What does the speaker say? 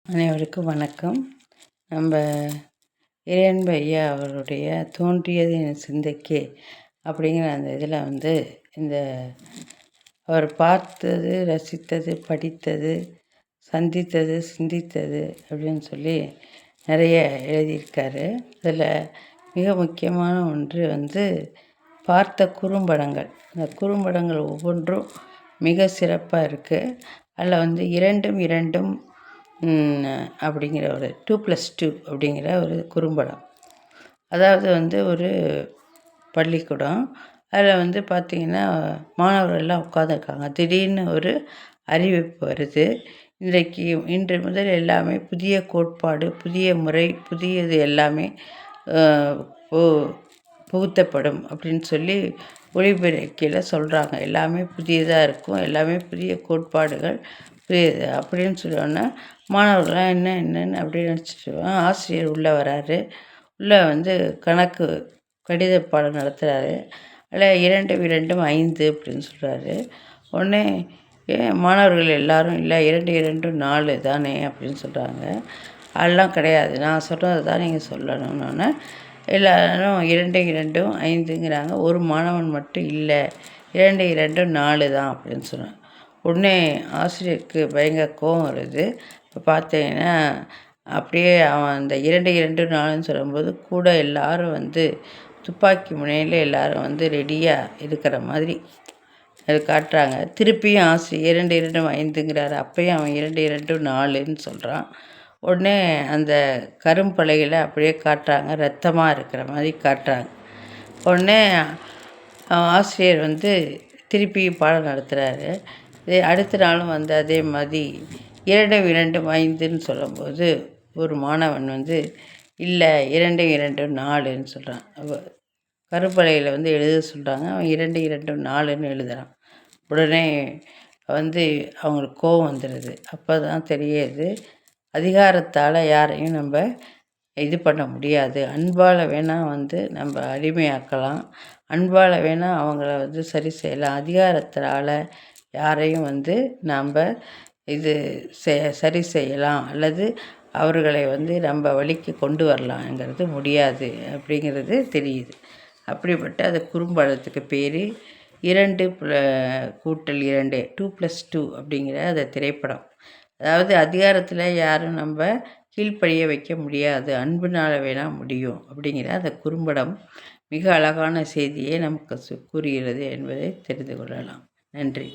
அனைவருக்கும் வணக்கம். நம்ம இறையன்பு ஐயா அவருடைய தோன்றியது என் சிந்தைக்கே அப்படிங்கிற அந்த இதில் இந்த அவர் பார்த்தது, ரசித்தது, படித்தது, சந்தித்தது, சிந்தித்தது அப்படின்னு சொல்லி நிறைய எழுதியிருக்காரு. அதில் மிக முக்கியமான ஒன்று பார்த்த குறும்படங்கள். அந்த குறும்படங்கள் ஒவ்வொன்றும் மிக சிறப்பாக இருக்குது. அதில் இரண்டும் இரண்டும் அப்படிங்கிற ஒரு 2+2 அப்படிங்கிற ஒரு குறும்படம். அதாவது ஒரு பள்ளிக்கூடம். அதில் பார்த்திங்கன்னா மாணவர்கள்லாம் உட்காந்துருக்காங்க. திடீர்னு ஒரு அறிவிப்பு வருது. இன்று முதல் எல்லாமே புதிய கோட்பாடு, புதிய முறை, புதியது எல்லாமே புகுத்தப்படும் அப்படின்னு சொல்லி ஒளிபெருக்கியில் சொல்கிறாங்க. எல்லாமே புதியதாக இருக்கும், எல்லாமே புதிய கோட்பாடுகள் புரியுது அப்படின்னு சொன்னோன்னே மாணவர்கள்லாம் என்னன்னு அப்படின்னு நினச்சிட்டு ஆசிரியர் உள்ளே வராரு. உள்ளே கணக்கு கணித பாடம் நடத்துகிறாரு. அதில் 2 2 5 அப்படின்னு சொல்கிறாரு. உடனே மாணவர்கள் எல்லாரும் இல்லை 2 2 4 தானே அப்படின்னு சொல்கிறாங்க. அதெல்லாம் கிடையாது, நான் சொல்கிறது தான் நீங்கள் சொல்லணும்னோடனே எல்லோரும் 2 2 5ங்கிறாங்க. ஒரு மாணவன் மட்டும் இல்லை 2 2 4 தான் அப்படின்னு சொன்னாங்க. உடனே ஆசிரியருக்கு பயங்கர கோவம் வருது. இப்போ பார்த்தீங்கன்னா அப்படியே அவன் அந்த 2 2 4ன்னு சொல்லும்போது கூட எல்லோரும் துப்பாக்கி முனையில் எல்லோரும் ரெடியாக இருக்கிற மாதிரி அது காட்டுறாங்க. திருப்பியும் ஆசிரியர் 2 2 5ங்கிறாரு. அப்பயும் அவன் 2 2 4ன்னு சொல்கிறான். உடனே அந்த கரும்பலகையில் அப்படியே காட்டுறாங்க, ரத்தமாக இருக்கிற மாதிரி காட்டுறாங்க. உடனே ஆசிரியர் திருப்பி பாடம் நடத்துகிறாரு. அடுத்த நாளும் அதே மாதிரி 2 2 5ன்னு சொல்லும்போது ஒரு மாணவன் இல்லை 2 2 4ன்னு சொல்கிறான். கரும்பலகையில் எழுத சொல்கிறாங்க, அவன் 2 2 4ன்னு எழுதுகிறான். உடனே அவங்களுக்கு கோபம் வந்துடுது. அப்போ தான் தெரியுது, அதிகாரத்தால் யாரையும் நம்ம இது பண்ண முடியாது. அன்பால் வேணால் நம்ம அடிமையாக்கலாம், அன்பால் வேணால் அவங்கள சரி செய்யலாம். அதிகாரத்தினால் யாரையும் நாம் இது சரி செய்யலாம் அல்லது அவர்களை நம்ம வழிக்கு கொண்டு வரலாங்கிறது முடியாது அப்படிங்கிறது தெரியுது. அப்படிப்பட்ட அந்த குறும்படத்துக்கு பேர் 2 கூட்டல் 2 2+2 அப்படிங்கிற அந்த திரைப்படம். அதாவது அதிகாரத்தில் யாரும் நம்ம கீழ்ப்படிய வைக்க முடியாது, அன்பினால் வேணால் முடியும் அப்படிங்கிற அந்த குறும்படம் மிக அழகான செய்தியை நமக்கு கூறுகிறது என்பதை தெரிந்து கொள்ளலாம். நன்றி.